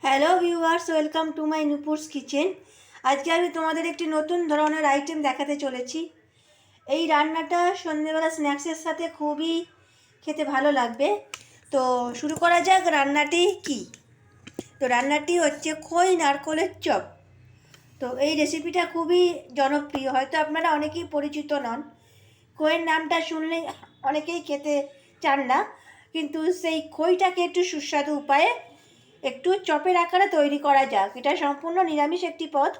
Hello viewers, welcome to my Nupur's kitchen. আজকে আমি তোমাদের একটি নতুন ধরনের আইটেম দেখাতে চলেছি। এই রান্নাটা সন্ধ্যেবেলা স্ন্যাক্সের সাথে খুবই খেতে ভালো লাগবে। তো শুরু করা যাক। রান্নাটি কি? তো রান্নাটি হচ্ছে খই নারকলের চপ। তো এই রেসিপিটা খুবই জনপ্রিয়, হয়তো আপনারা অনেকেই পরিচিত নন। খইয়ের নামটা শুনলে অনেকেই খেতে চান না, কিন্তু সেই খইটাকে একটু সুস্বাদু উপায়ে একটু চপের আকারে তৈরি করা যাক। এটা সম্পূর্ণ নিরামিষ একটি পদ।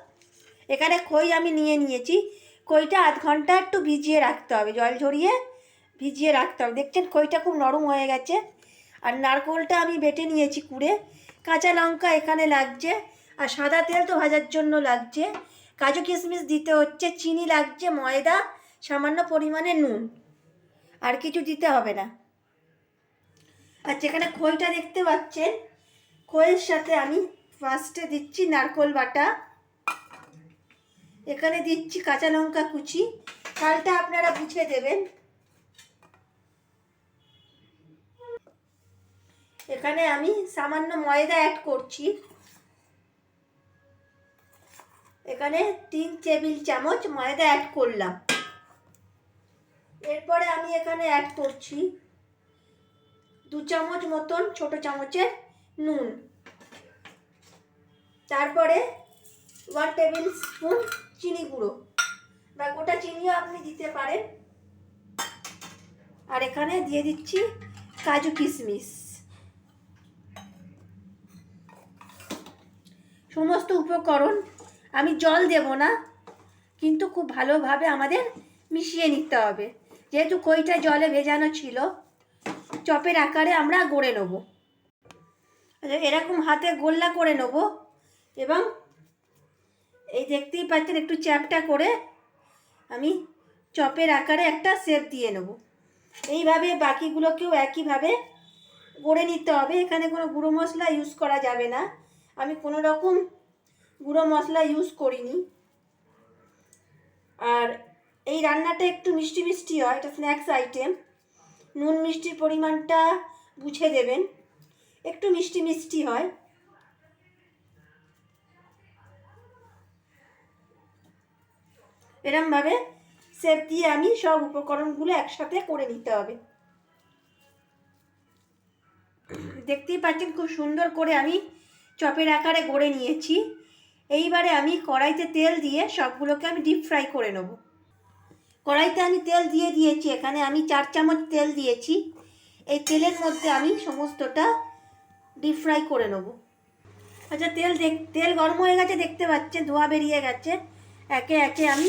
এখানে খই আমি নিয়েছি। খইটা আধ ঘন্টা একটু ভিজিয়ে রাখতে হবে, জল ঝরিয়ে ভিজিয়ে রাখতে হবে। দেখছেন খইটা খুব নরম হয়ে গেছে। আর নারকোলটা আমি বেটে নিয়েছি কুড়ে। কাঁচা লঙ্কা এখানে লাগছে, আর সাদা তেল তো ভাজার জন্য লাগছে। কাজু কিশমিশ দিতে হচ্ছে, চিনি লাগছে, ময়দা, সামান্য পরিমাণে নুন, আর কিছু দিতে হবে না। আর যেখানে খইটা দেখতে পাচ্ছেন, খইয়ের সাথে আমি ফার্স্টে দিচ্ছি নারকোল বাটা, এখানে দিচ্ছি কাঁচা লঙ্কা কুচি। চালটা আপনারা বুঝে দেবেন। এখানে আমি সামান্য ময়দা অ্যাড করছি। এখানে 3 টেবিল চামচ ময়দা অ্যাড করলাম। এরপরে আমি এখানে অ্যাড করছি 2 চামচ মতন ছোট চামচের নুন। তারপরে 1 টেবিল স্পুন চিনি গুঁড়ো, বা গোটা চিনিও আপনি দিতে পারেন। আর এখানে দিয়ে দিচ্ছি কাজু কিশমিশ। সমস্ত উপকরণ, আমি জল দেব না, কিন্তু খুব ভালোভাবে আমাদের মিশিয়ে নিতে হবে। যেহেতু খইটা জলে ভেজানো ছিল, চপের আকারে আমরা গড়ে নেব। এরকম হাতে গোল্লা করে নেব, এবং এই দেখতেই পাচ্ছেন একটু চ্যাপটা করে আমি চপের আকারে একটা শেপ দিয়ে নেব। এইভাবে বাকিগুলোকেও একইভাবে গড়ে নিতে হবে। এখানে কোনো গুঁড়ো মশলা ইউজ করা যাবে না। আমি কোনো রকম গুঁড়ো মশলা ইউজ করিনি। আর এই রান্নাটা একটু মিষ্টি মিষ্টি হয়, এটা স্ন্যাক্স আইটেম। নুন মিষ্টির পরিমাণটা বুঝে দেবেন, একটু মিষ্টি মিষ্টি হয়। এরমভাবে শেপ দিয়ে আমি সব উপকরণগুলো একসাথে করে নিতে হবে। দেখতেই পাচ্ছেন খুব সুন্দর করে আমি চপের আকারে গড়ে নিয়েছি। এইবারে আমি কড়াইতে তেল দিয়ে সবগুলোকে আমি ডিপ ফ্রাই করে নেব। কড়াইতে আমি তেল দিয়ে দিয়েছি, এখানে আমি 4 চামচ তেল দিয়েছি। এই তেলের মধ্যে আমি সমস্তটা ডিপ ফ্রাই করে নেব। আচ্ছা, তেল গরম হয়ে গেছে, দেখতে পাচ্ছেন ধোঁয়া বেরিয়ে গেছে। একে একে আমি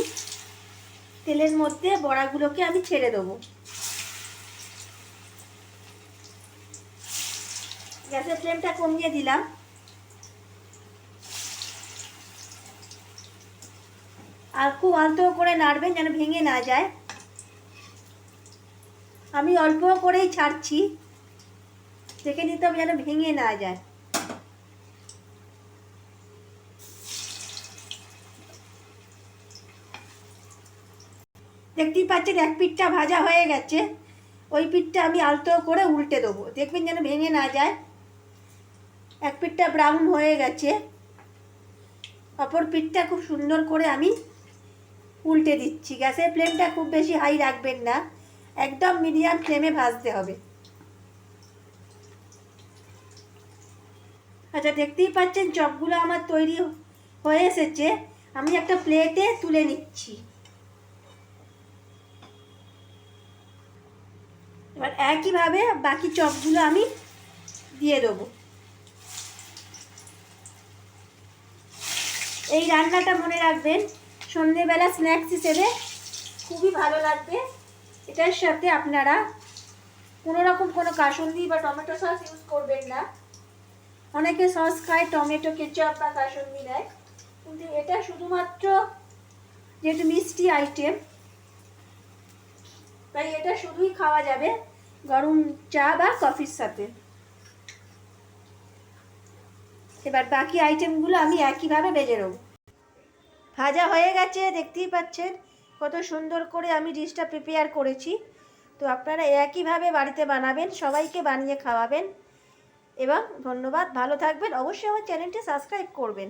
তেলের মধ্যে বড়াগুলোকে আমি ছেড়ে দেবো। গ্যাসের ফ্লেমটা কমিয়ে দিলাম। আর খুব আলতো করে নাড়বেন যেন ভেঙে না যায়। আমি অল্প করেই ছাড়ছি, দেখে নিতে হবে যেন ভেঙে না যায়। দেখতেই পাচ্ছেন এক পিঠটা ভাজা হয়ে গেছে, ওই পিঠটা আমি আলতো করে উল্টে দেবো, দেখবেন যেন ভেঙে না যায়। এক পিঠটা ব্রাউন হয়ে গেছে, অপর পিঠটা খুব সুন্দর করে আমি উল্টে দিচ্ছি। গ্যাসের ফ্লেমটা খুব বেশি হাই রাখবেন না, একদম মিডিয়াম ফ্লেমে ভাজতে হবে। আচ্ছা, দেখতেই পাচ্ছেন চপগুলো আমার তৈরি হয়ে এসেছে। আমি একটা প্লেটে তুলে নিচ্ছি। এবার একইভাবে বাকি চপগুলো আমি দিয়ে দেবো। এই রান্নাটা মনে রাখবেন, সন্ধেবেলা স্ন্যাক্স হিসেবে খুবই ভালো লাগবে। এটার সাথে আপনারা কোনো রকম কোনো কাসুন্দি বা টমেটো সস ইউজ করবেন না। অনেকে সস খায়, টমেটো কেচাপ বা কাসুন্দি নেয়, কিন্তু এটা শুধুমাত্র যেহেতু মিষ্টি আইটেম, তাই এটা শুধুই খাওয়া যাবে গরম চা বা কফির সাথে। এবার বাকি আইটেমগুলো আমি একইভাবে ভেজে নেব। ভাজা হয়ে গেছে, দেখতেই পাচ্ছেন কত সুন্দর করে আমি ডিশটা প্রিপেয়ার করেছি। তো আপনারা একইভাবে বাড়িতে বানাবেন, সবাইকে বানিয়ে খাওয়াবেন। এবং ধন্যবাদ, ভালো থাকবেন, অবশ্যই আমার চ্যানেলটি সাবস্ক্রাইব করবেন।